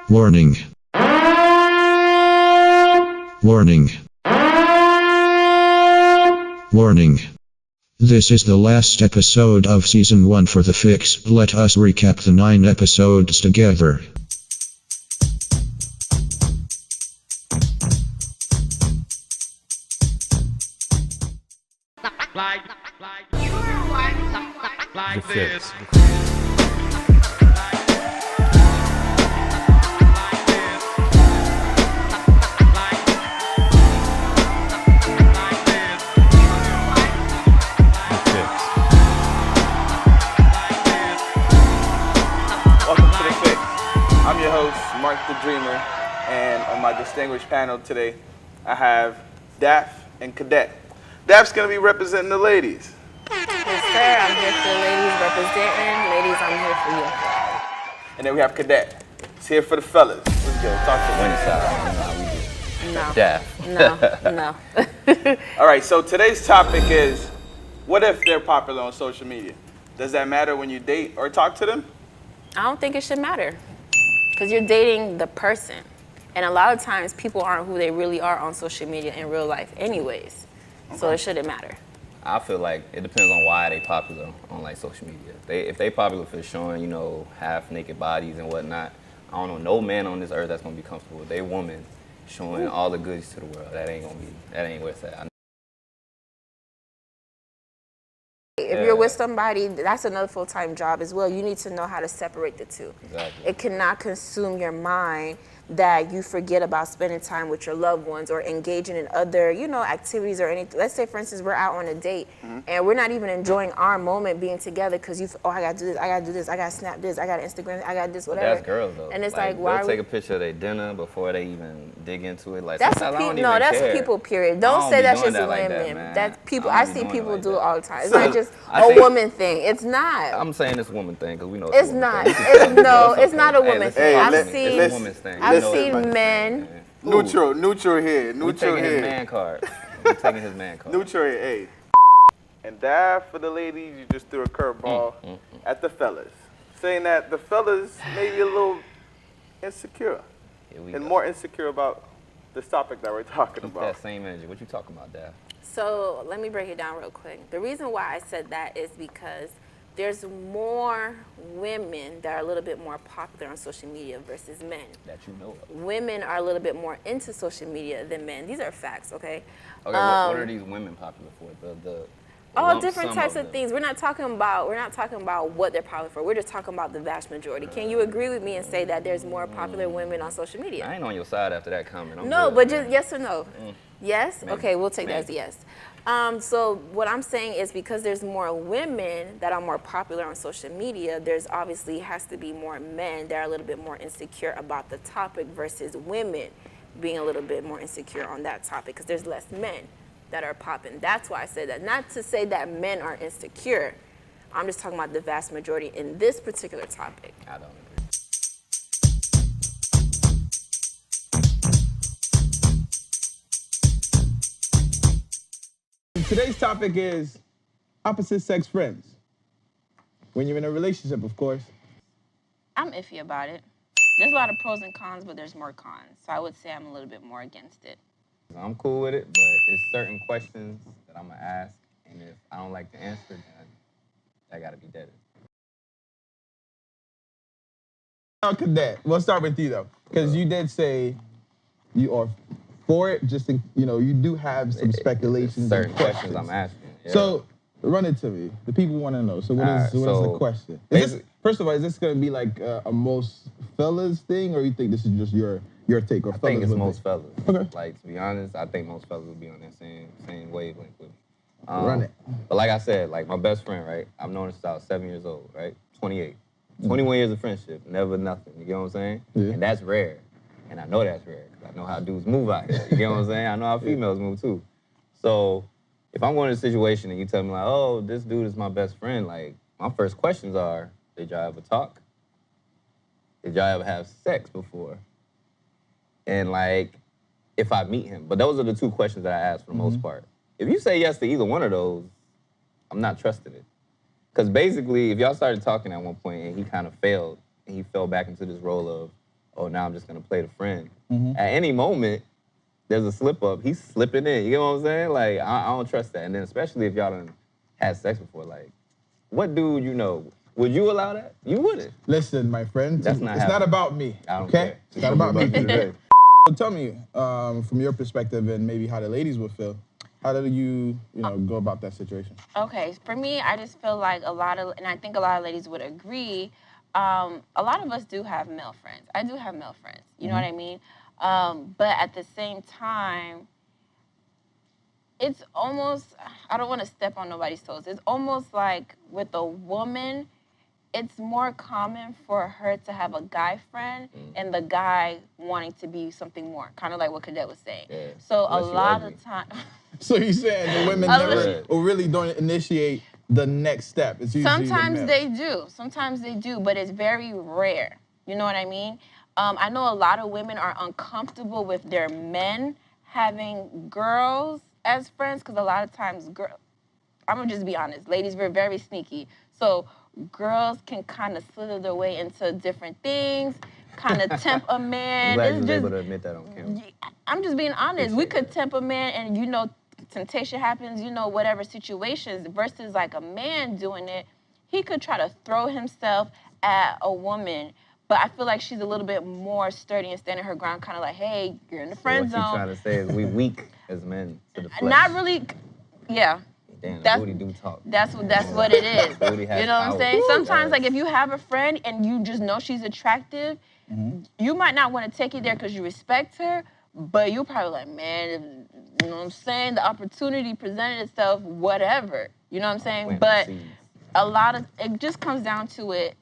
Warning. Warning. Warning. This is the last episode of Season 1 for The Fix. Let us recap the 9 episodes together. The Fix. Welcome to The Fix. I'm your host, Marc The Dreamer, and on my distinguished panel today, I have Daph and Cadet. Daph's gonna be representing the ladies. Yes, sir. I'm here for the ladies representing. Ladies, I'm here for you. And then we have Cadet. He's here for the fellas. Let's go. Talk to me. No. Daph. No. All right, so today's topic is, what if they're popular on social media? Does that matter when you date or talk to them? I don't think it should matter. Because you're dating the person. And a lot of times, people aren't who they really are on social media in real life anyways. So it shouldn't matter. I feel like it depends on why they popular on like social media. If they popular for showing, half naked bodies and whatnot, I don't know no man on this earth that's gonna be comfortable with a woman showing all the goodies to the world. That ain't where it's at. If you're with somebody, that's another full-time job as well. You need to know how to separate the two. Exactly. It cannot consume your mind that you forget about spending time with your loved ones or engaging in other, activities or anything. Let's say, for instance, we're out on a date and we're not even enjoying our moment being together because I gotta do this, I gotta do this, I gotta snap this, I gotta Instagram, I gotta this, whatever. That's girls though. And it's like why they'll take a picture of their dinner before they even dig into it. Like that's sometimes I don't no, even that's care. people. Period. I Don't don't say be that's doing just that like women. that, man. That's people. I I don't be see doing people it like do it that. all the time. It's not just I a think- woman thing. It's not. I'm saying it's a woman thing because we know It's a woman not. thing. It's not a woman thing. I've It's a seen woman's thing. I've We know seen everybody's men. thing, man. Neutral here. We're Neutral taking his here. man card. We're taking his man card. Neutral here. Hey. And Daph, for the ladies, you just threw a curveball at the fellas, saying that the fellas may be a little insecure Here we and go. more insecure about this topic that we're talking Keep about. that same energy. What you talking about, Daph? So let me break it down real quick. The reason why I said that is because there's more women that are a little bit more popular on social media versus men. That you know of. Women are a little bit more into social media than men. These are facts, okay? Okay, what are these women popular for? The All lump different sum types of them. things. We're not talking about what they're popular for. We're just talking about the vast majority. Can you agree with me and say that there's more popular women on social media? I ain't on your side after that comment. I'm No, good, but man. just yes or no? Yes? Maybe. Okay, we'll take that as a Maybe. yes. So what I'm saying is because there's more women that are more popular on social media, there's obviously has to be more men that are a little bit more insecure about the topic versus women being a little bit more insecure on that topic because there's less men that are popping. That's why I said that. Not to say that men are insecure. I'm just talking about the vast majority in this particular topic. I don't agree. Today's topic is opposite sex friends. When you're in a relationship, of course. I'm iffy about it. There's a lot of pros and cons, but there's more cons. So I would say I'm a little bit more against it. I'm cool with it, but it's certain questions that I'm gonna ask, and if I don't like the answer, then I gotta be dead. Now, Cadet, we'll start with you though, because you did say you are for it. Just in, you do have some speculations. Certain and questions I'm asking. Yeah. So run it to me. The people want to know. So what is Alright, what is the so question? basic- First of all, is this going to be like a most fellas thing, or you think this is just your take? Or I think it's most fellas. Okay. Like, to be honest, I think most fellas would be on that same wavelength with me. Run it. But like I said, like my best friend, right? I've known her since I was 7 years old, right? 28. 21 years of friendship, never nothing. You get what I'm saying? Yeah. And that's rare. And I know that's rare because I know how dudes move out here. You get what I'm saying? I know how females move too. So if I'm going to a situation and you tell me like, oh, this dude is my best friend, like my first questions are, did y'all ever talk? Did y'all ever have sex before? And like, if I meet him. But those are the two questions that I ask for the most part. If you say yes to either one of those, I'm not trusting it. Because basically, if y'all started talking at one point and he kind of failed, and he fell back into this role of, oh, now I'm just gonna play the friend. At any moment, there's a slip up, he's slipping in. You know what I'm saying? Like, I don't trust that. And then especially if y'all done had sex before, like, what dude you know, would you allow that? You wouldn't. Listen, my friend, That's it's not not happening. about me, I don't okay? care. It's not about me. Today. So tell me, from your perspective and maybe how the ladies would feel, how do you go about that situation? Okay, for me, I just feel like and I think a lot of ladies would agree, a lot of us do have male friends. I do have male friends, you know what I mean? But at the same time, it's almost, I don't want to step on nobody's toes. It's almost like with a woman, it's more common for her to have a guy friend and the guy wanting to be something more, kind of like what Cadet was saying. Yeah. So Unless a you lot ugly. of time. So you saying the women never or really don't initiate the next step? It's usually Sometimes the they do. Sometimes they do, but it's very rare. You know what I mean? I know a lot of women are uncomfortable with their men having girls as friends because a lot of times, I'm gonna just be honest, ladies, we're very sneaky. So girls can kind of slither their way into different things, kind of tempt a man. I'm glad you It's was just, able to admit that on camera. I'm just being honest. We could that. tempt a man and temptation happens, whatever situations, versus like a man doing it, he could try to throw himself at a woman, but I feel like she's a little bit more sturdy and standing her ground, kind of like, hey, you're in the friend What you zone. trying to say is we weak as men to the flesh. Not really, yeah. Damn, the That's- booty do talk. That's what it is. Booty has You know what I'm power. saying? Sometimes, Yes. like, if you have a friend and you just know she's attractive, you might not want to take it there because you respect her, but you're probably like, man, you know what I'm saying? The opportunity presented itself, whatever. You know what I'm saying? Planting But seeds. a lot of, it just comes down to it,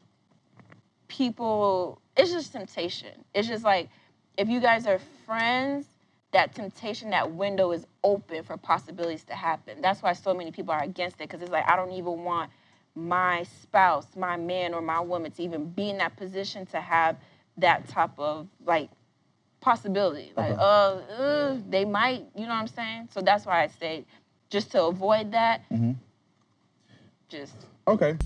people, it's just temptation. It's just like, if you guys are friends, that temptation, that window is open for possibilities to happen. That's why so many people are against it, because it's like, I don't even want my spouse, my man, or my woman to even be in that position to have that type of, like, possibility. Like, they might, you know what I'm saying? So that's why I say, just to avoid that, just... Okay.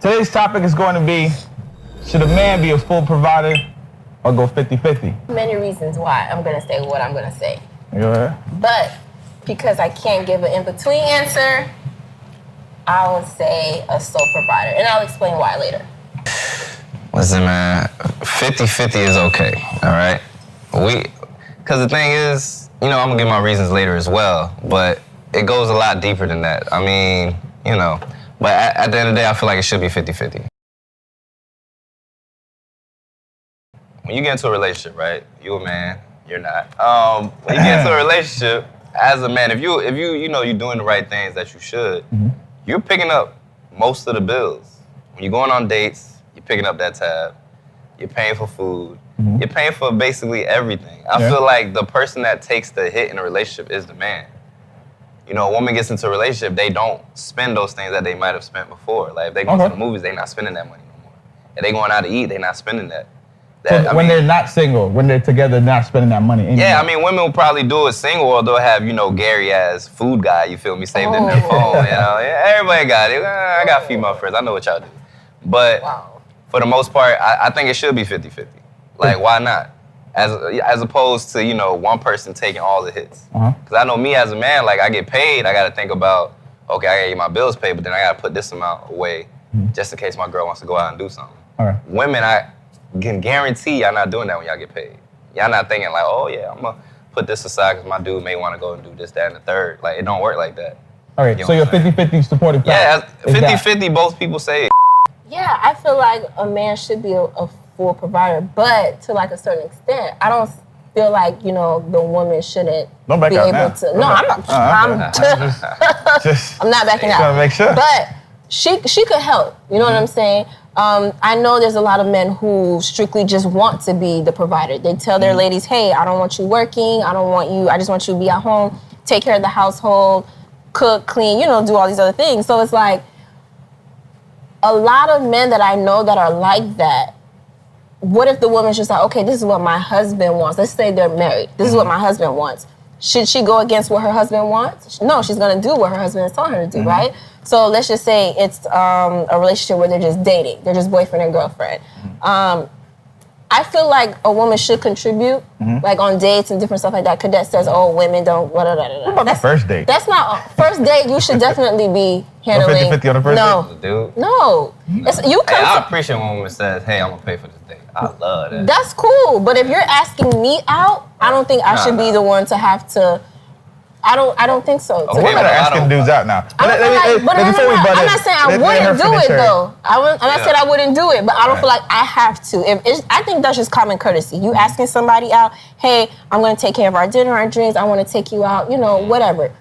Today's topic is going to be, should a man be a full provider or go 50-50? Many reasons why I'm gonna say what I'm gonna say. You go ahead. But because I can't give an in-between answer, I will say a sole provider. And I'll explain why later. Listen, man, 50-50 is okay, all right? Because the thing is, I'm gonna give my reasons later as well, but it goes a lot deeper than that. I mean, but at the end of the day, I feel like it should be 50-50. When you get into a relationship, right? You a man, you're not. When you get into a relationship, as a man, if you're doing the right things that you should, you're picking up most of the bills. When you're going on dates, you're picking up that tab. You're paying for food. You're paying for basically everything. I feel like the person that takes the hit in a relationship is the man. A woman gets into a relationship, they don't spend those things that they might have spent before. Like, if they go to the movies, they're not spending that money no more. If they going out to eat, they're not spending that. They're not single, when they're together, not spending that money anymore. Yeah, I mean, women will probably do it single, or they'll have, Gary as food guy, you feel me, saved in their phone, Yeah, everybody got it. I got female friends, I know what y'all do. But for the most part, I think it should be 50-50. Like, why not? As opposed to, one person taking all the hits. Because I know me as a man, like, I get paid, I got to think about, okay, I got to get my bills paid, but then I got to put this amount away just in case my girl wants to go out and do something. Women, I can guarantee y'all not doing that when y'all get paid. Y'all not thinking like, oh yeah, I'm going to put this aside because my dude may want to go and do this, that, and the third. Like, it don't work like that. Okay, so you're 50-50 supportive. Yeah, 50-50, both people say it. Yeah, I feel like a man should be a full provider, but to like a certain extent, I don't feel like, the woman shouldn't be able to. No, I'm not. I'm not backing out. Make sure. But she could help. You know what I'm saying? I know there's a lot of men who strictly just want to be the provider. They tell their ladies, hey, I don't want you working. I just want you to be at home, take care of the household, cook, clean, do all these other things. So it's like a lot of men that I know that are like that. What if the woman's just like, okay, this is what my husband wants. Let's say they're married. This is what my husband wants. Should she go against what her husband wants? No, she's gonna do what her husband is telling her to do, right? So let's just say it's a relationship where they're just dating. They're just boyfriend and girlfriend. I feel like a woman should contribute, like on dates and different stuff like that. Cadet says, "Oh, women don't." What about the first date? That's not first date. You should definitely be handling. 50-50 on the first date? Dude. No. You Hey, come. I appreciate when a woman says, "Hey, I'm gonna pay for this date." I love that. That's cool, but if you're asking me out, I don't think I should be the one to have to. I don't think so. Okay, Women are asking dudes out now. I'm not saying I wouldn't do it though. I'm not saying I wouldn't do it, but I don't feel like I have to. I think that's just common courtesy. You asking somebody out, hey, I'm going to take care of our dinner, our drinks. I want to take you out, whatever.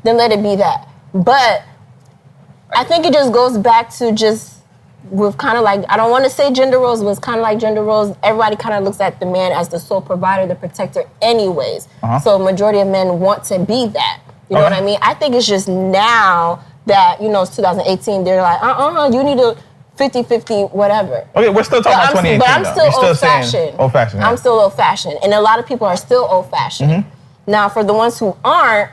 Then let it be that. But I think it just goes back to just with kind of like, I don't want to say gender roles, but it's kind of like gender roles. Everybody kind of looks at the man as the sole provider, the protector anyways. So majority of men want to be that. You know what I mean? I think it's just now that, it's 2018, they're like, you need a 50-50 whatever. Okay, we're still talking about 2018 But I'm still old-fashioned. Old-fashioned. Yeah. I'm still old-fashioned. And a lot of people are still old-fashioned. Now, for the ones who aren't,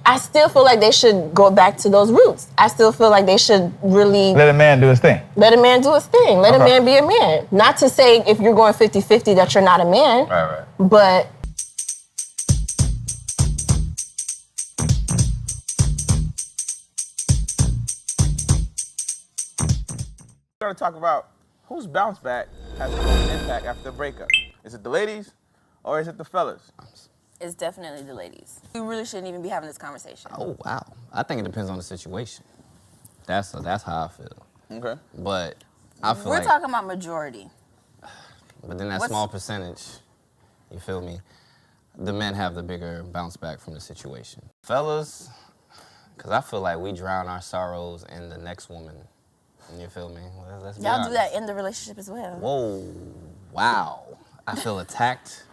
I still feel like they should go back to those roots. I still feel like they should really... Let a man do his thing. Let a man do his thing. Let a man be a man. Not to say if you're going 50-50 that you're not a man. Right. But... We're going to talk about whose bounce back has the most impact after a breakup. Is it the ladies or is it the fellas? It's definitely the ladies. We really shouldn't even be having this conversation. Oh, wow. I think it depends on the situation. That's how I feel. Okay. But I feel We're like... talking about majority. But then that small percentage, you feel me? The men have the bigger bounce back from the situation. Fellas, because I feel like we drown our sorrows in the next woman. You feel me? Let's be Y'all honest. do that in the relationship as well. Whoa. Wow. I feel attacked,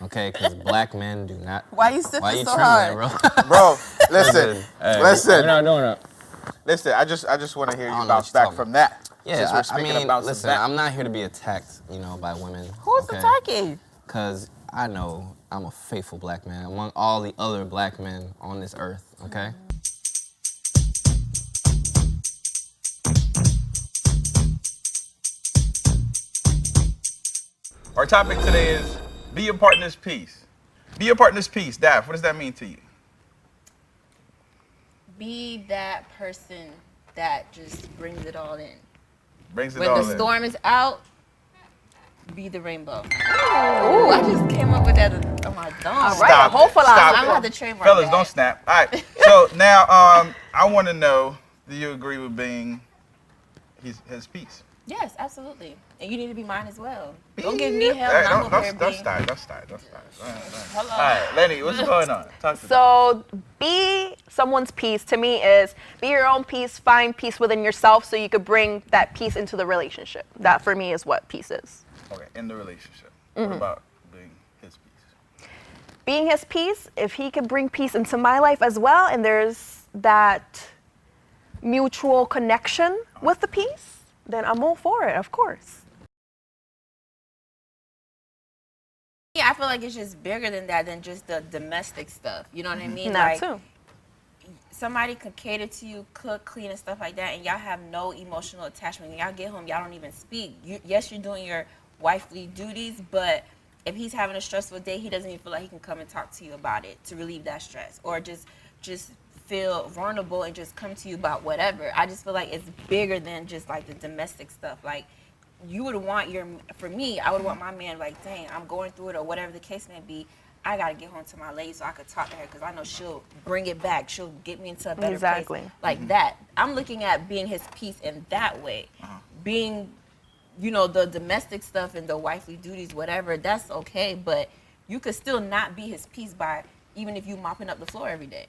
okay, because black men do not... Why you sipping so trembling, hard? Bro, listen. We're not doing it. Listen, I just want to hear you bounce back from that. Yeah, I mean, listen, I'm not here to be attacked, by women. Who's attacking? Because I know I'm a faithful black man among all the other black men on this earth, okay? Our topic today is be your partner's peace. Be your partner's peace. Daph, what does that mean to you? Be that person that just brings it all in. Brings it when all the in. storm is out, be the rainbow. Ooh, I just came up with that on my dome. All right, Stop a whole philosophy. I'm gonna have to trademark Fellas, that. don't snap. All right, so now I want to know, do you agree with being his peace? Yes, absolutely. And you need to be mine as well. Don't give me hell and I'm over here Don't being... start. Hello. All right, Lenny, what's going on? Talk to me. So be someone's peace to me is be your own peace, find peace within yourself so you could bring that peace into the relationship. That for me is what peace is. Okay, in the relationship. What about being his peace? Being his peace, if he could bring peace into my life as well and there's that mutual connection with the peace, then I'm all for it, of course. Yeah, I feel like it's just bigger than that, than just the domestic stuff. You know what I mean? That too. Somebody could cater to you, cook, clean, and stuff like that, and y'all have no emotional attachment. When y'all get home, y'all don't even speak. Yes, you're doing your wifely duties, but if he's having a stressful day, he doesn't even feel like he can come and talk to you about it to relieve that stress, or just feel vulnerable and just come to you about whatever. I just feel like it's bigger than just like the domestic stuff. Like you would want for me, I would want my man like, dang, I'm going through it or whatever the case may be. I gotta get home to my lady so I could talk to her because I know she'll bring it back. She'll get me into a better place. Like that. I'm looking at being his peace in that way. Being, the domestic stuff and the wifely duties, whatever, that's okay. But you could still not be his peace by even if you mopping up the floor every day.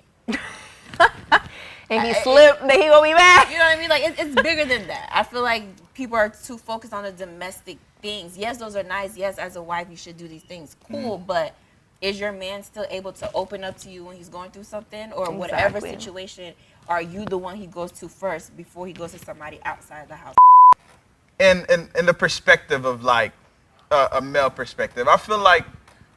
And he slipped, then he gonna be back. You know what I mean? Like it's bigger than that. I feel like people are too focused on the domestic things. Yes, those are nice. Yes, as a wife, you should do these things. Cool, but is your man still able to open up to you when he's going through something or whatever situation? Are you the one he goes to first before he goes to somebody outside the house? In the perspective of like a male perspective, I feel like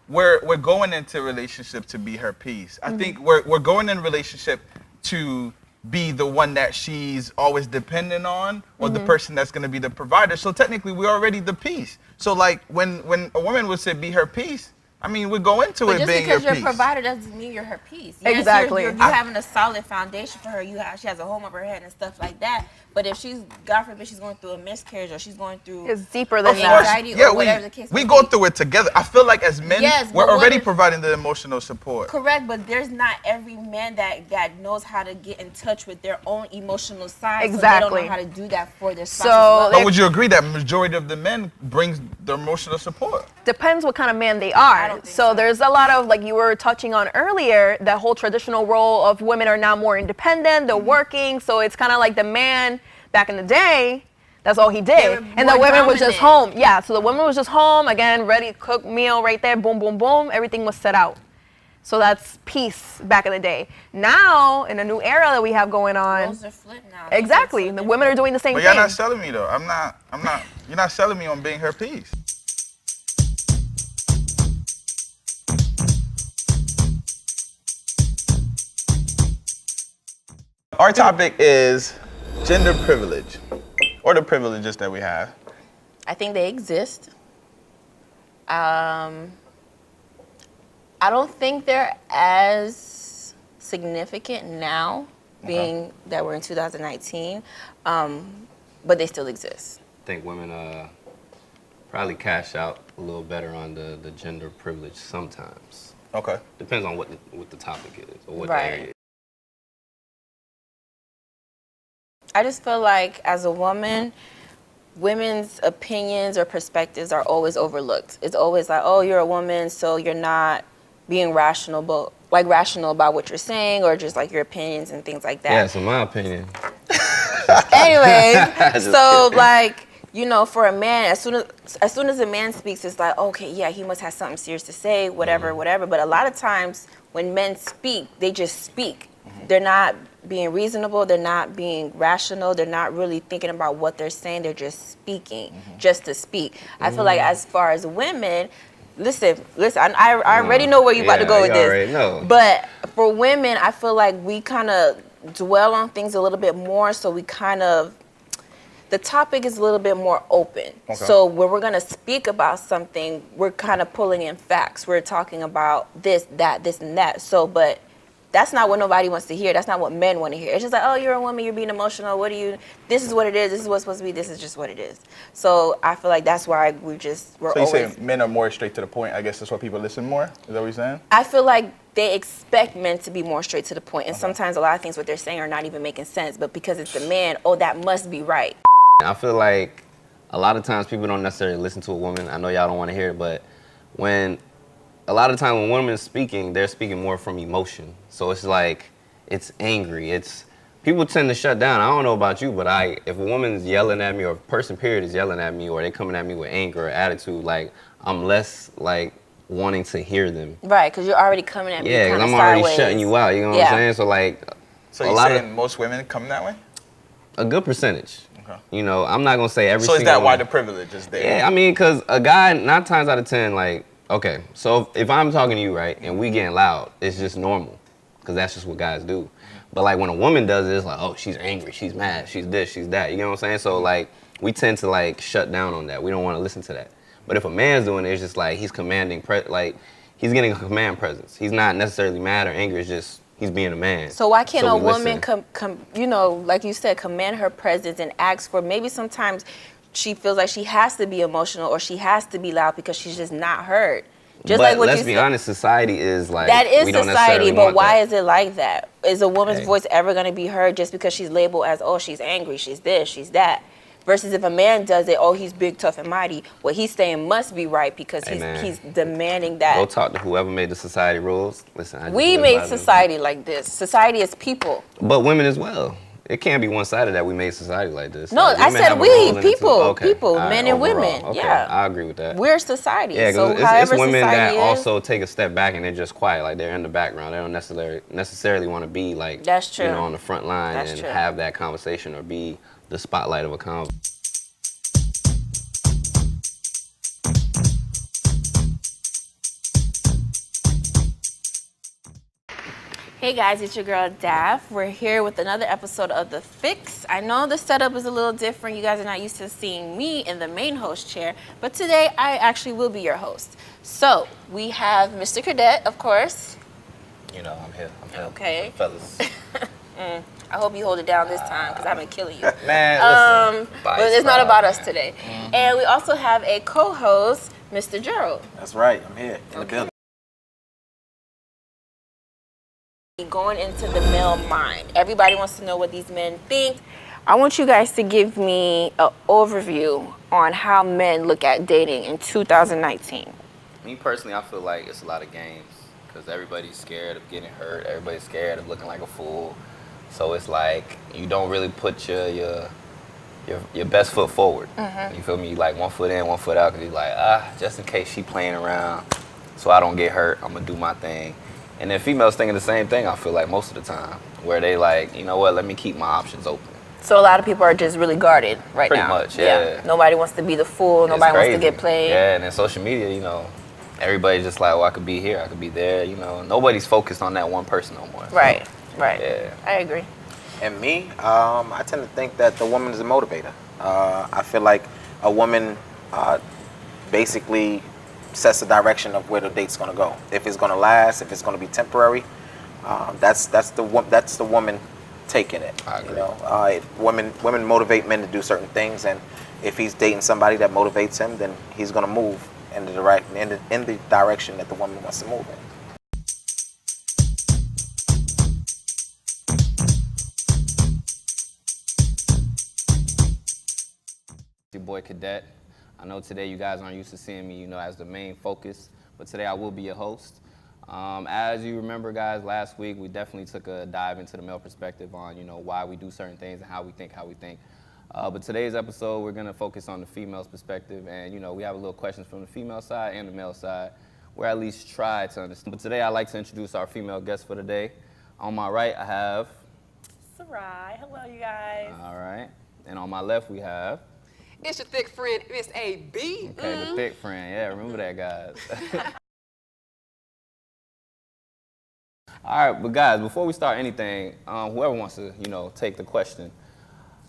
we're going into relationship to be her piece. I think we're going in relationship to be the one that she's always dependent on, or the person that's going to be the provider. So technically, we're already the piece. So like when a woman would say be her piece, I mean, we go into it being your piece. Just because you're a provider doesn't mean you're her piece. Yes, Exactly. you're having a solid foundation for her. She has a home over her head and stuff like that. But if she's, God forbid, she's going through a miscarriage or she's going through It's deeper than anxiety that. or whatever the case may we be. go through it together. I feel like as men, Yes, we're but what already if- providing the emotional support. Correct, but there's not every man that knows how to get in touch with their own emotional side. So they Exactly. don't know how to do that for their spouse. So, as well. But would you agree that majority of the men brings the emotional support? Depends what kind of man they I are. don't think So so. there's a lot of, like you were touching on earlier, that whole traditional role of women are now more independent, they're working, so it's kind of like the man back in the day, that's all he They did. were And the more women was just dominant. home. Yeah, so the woman was just home, again, ready to cook meal right there, boom, boom, boom, everything was set out. So that's peace back in the day. Now, in a new era that we have going on, Roles are flipped now. exactly, the women are doing the same But thing. you're not selling me though. You're not selling me on being her piece. Our topic is gender privilege, or the privileges that we have. I think they exist. I don't think they're as significant now, being that we're in 2019, but they still exist. I think women probably cash out a little better on the gender privilege sometimes. Okay. Depends on what the topic is or what Right. the area is. I just feel like as a woman, women's opinions or perspectives are always overlooked. It's always like, oh, you're a woman, so you're not being rational about what you're saying, or just like your opinions and things like that. Yeah, so my opinion. Anyway, Just so kidding. like, you know, for a man, as soon as a man speaks, it's like, okay, yeah, he must have something serious to say, whatever, whatever. But a lot of times when men speak, they just speak. They're not being reasonable, they're not being rational, they're not really thinking about what they're saying, they're just speaking, just to speak. I feel like as far as women, listen, I already know where you're about to go with you this. already know. But for women, I feel like we kind of dwell on things a little bit more, so we kind of, the topic is a little bit more open. Okay. So when we're going to speak about something, we're kind of pulling in facts. We're talking about this, and that. So, but that's not what nobody wants to hear. That's not what men want to hear. It's just like, oh, you're a woman, you're being emotional. This is what it is. This is what's supposed to be. This is just what it is. So I feel like that's why we're So you always. say men are more straight to the point. I guess that's why people listen more. Is that what you're saying? I feel like they expect men to be more straight to the point. And sometimes a lot of things what they're saying are not even making sense. But because it's a man, oh, that must be right. I feel like a lot of times people don't necessarily listen to a woman. I know y'all don't want to hear it, but a lot of time when women are speaking, they're speaking more from emotion. So it's like, it's angry. People tend to shut down. I don't know about you, but if a woman's yelling at me, or a person period is yelling at me, or they coming at me with anger or attitude, like, I'm less like wanting to hear them. Right, because you're already coming at me Yeah, kind because of I'm already sideways. shutting you out. You know what I'm saying? So like, So a you're lot saying of most women come that way? a good percentage. Okay. You know, I'm not gonna say every. So is single that why one. the privilege is there? Yeah, I mean, because a guy, 9 times out of 10, like, okay, so if I'm talking to you, right, and we getting loud, it's just normal, because that's just what guys do. But like when a woman does it, it's like, oh, she's angry, she's mad, she's this, she's that. You know what I'm saying? So like, we tend to like shut down on that. We don't want to listen to that. But if a man's doing it, it's just like he's commanding, like he's getting a command presence. He's not necessarily mad or angry. It's just he's being a man. So why can't a we woman, listen. you know, like you said, command her presence and ask for, maybe sometimes she feels like she has to be emotional or she has to be loud because she's just not heard. Just but like what let's you be said. honest, society is like, That is we don't society, necessarily but want why that. is it like that? Is a woman's Hey. voice ever going to be heard just because she's labeled as, oh, she's angry, she's this, she's that? Versus if a man does it, oh, he's big, tough, and mighty. What he's saying must be right because Hey, man. he's demanding that. Go talk to whoever made the society rules. Listen, I just We live made by them. society like this. Society is people. But women as well. It can't be one-sided that we made society like this. No, Like, I women said have a we, role in it too. people, Okay. people, All right, men and overall. women. Okay. Yeah. I agree with that. We're society. Yeah, so because however it's women that society is, also take a step back and they're just quiet, like they're in the background. They don't necessarily want to be like, That's true. you know, on the front line That's and true. have that conversation or be the spotlight of a conversation. Hey guys, it's your girl Daph. We're here with another episode of The Fix. I know the setup is a little different. You guys are not used to seeing me in the main host chair, but today I actually will be your host. So we have Mr. Cadet, of course. You know, I'm here. Okay. Fellas. I hope you hold it down this time because I've been killing you. Man, listen. But it's not about us today. And we also have a co-host, Mr. Gerald. That's right. I'm here in the building. Going into the male mind. Everybody wants to know what these men think. I want you guys to give me an overview on how men look at dating in 2019. Me personally, I feel like it's a lot of games because everybody's scared of getting hurt. Everybody's scared of looking like a fool. So it's like you don't really put your best foot forward. You feel me? Like 1 foot in, 1 foot out, because you're like, just in case she playing around so I don't get hurt, I'm going to do my thing. And then females thinking the same thing, I feel like, most of the time, where they like, you know what, let me keep my options open. So a lot of people are just really guarded right Pretty now. much, yeah. Nobody wants to be the fool. Nobody wants to get played. Yeah, and then social media, you know, everybody's just like, oh, I could be here, I could be there, you know. Nobody's focused on that one person no more. Right, right. Yeah. I agree. And me, I tend to think that the woman is a motivator. I feel like a woman basically sets the direction of where the date's going to go. If it's going to last, if it's going to be temporary, that's the woman taking it. I agree. You know, women motivate men to do certain things, and if he's dating somebody that motivates him, then he's going to move in the direction that the woman wants to move in. Your boy Cadet. I know today you guys aren't used to seeing me, you know, as the main focus, but today I will be your host. As you remember, guys, last week we definitely took a dive into the male perspective on, you know, why we do certain things and how we think. But today's episode, we're going to focus on the female's perspective, and, you know, we have a little questions from the female side and the male side, where at least try to understand. But today I'd like to introduce our female guest for the day. On my right, I have... Sarai. Hello, you guys. All right. And on my left, we have... It's your thick friend, Miss A.B. Okay, the thick friend. Yeah, remember that, guys. All right, but guys, before we start anything, whoever wants to, you know, take the question,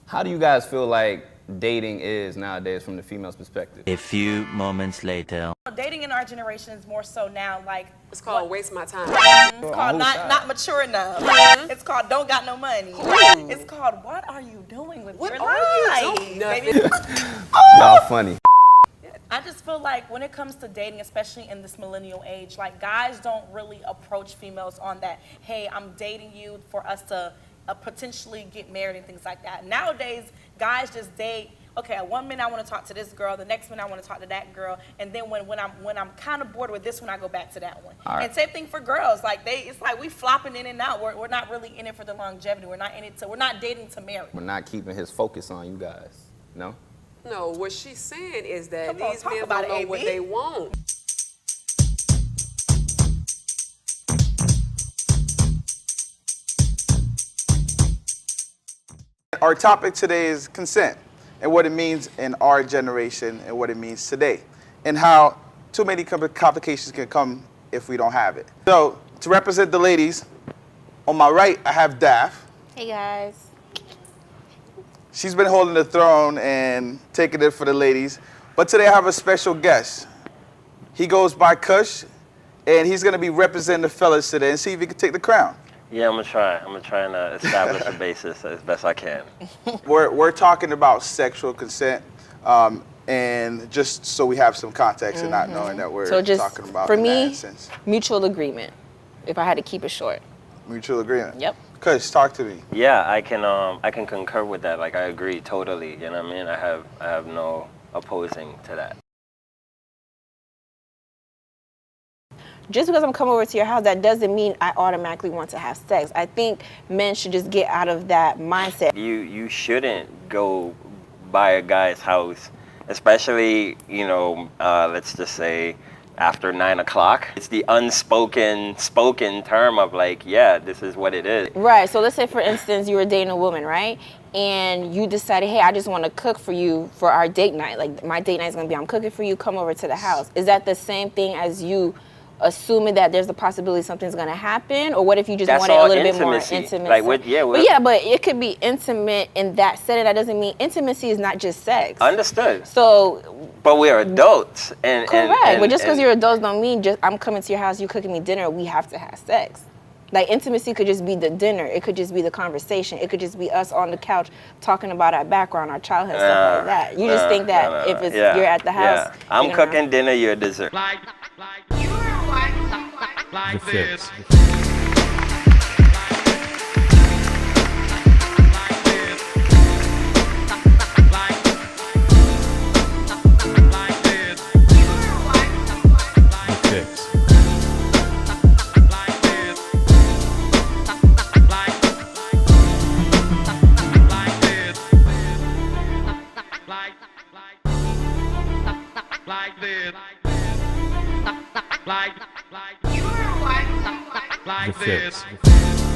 how do you guys feel like dating is nowadays from the female's perspective? A few moments later. Dating in our generation is more so now like it's called waste my time. It's called not mature enough. It's called don't got no money. It's called what are you doing with your life? Baby. Y'all funny. I just feel like when it comes to dating, especially in this millennial age, like guys don't really approach females on that, hey, I'm dating you for us to potentially get married and things like that. Nowadays, guys just date, okay, one minute I want to talk to this girl, the next minute I want to talk to that girl, and then when I'm kind of bored with this one, I go back to that one. Right. And same thing for girls, like it's like we flopping in and out. We're not really in it for the longevity. We're not dating to marry. We're not keeping his focus on you guys, no? No, what she's saying is that these men don't know what they want. Our topic today is consent and what it means in our generation and what it means today and how too many complications can come if we don't have it. So to represent the ladies, on my right I have Daph. Hey guys. She's been holding the throne and taking it for the ladies. But today I have a special guest. He goes by Kush, and he's going to be representing the fellas today and see if he can take the crown. Yeah, I'm gonna try and establish a basis as best I can. We're talking about sexual consent, and just so we have some context and not knowing that we're talking about for in me, that sense. Mutual agreement, if I had to keep it short. Mutual agreement. Yep. Kush, talk to me. Yeah, I can concur with that. Like I agree totally. You know what I mean? I have no opposing to that. Just because I'm coming over to your house, that doesn't mean I automatically want to have sex. I think men should just get out of that mindset. You shouldn't go by a guy's house, especially, you know, let's just say after 9 o'clock. It's the spoken term of like, yeah, this is what it is. Right, so let's say for instance, you were dating a woman, right? And you decided, hey, I just want to cook for you for our date night. Like my date night is going to be, I'm cooking for you, come over to the house. Is that the same thing as you assuming that there's a possibility something's gonna happen, or what if you just That's want it a all little bit more intimacy. intimate? Like, but it could be intimate in that setting. That doesn't mean intimacy is not just sex. Understood. So, but we're adults, and correct. But just because you're adults don't mean just I'm coming to your house, you cooking me dinner, we have to have sex. Like, intimacy could just be the dinner. It could just be the conversation. It could just be us on the couch talking about our background, our childhood, stuff like that. You just think that if it's, you're at the house. Yeah. I'm cooking dinner, you're dessert. The Fix. The Fix.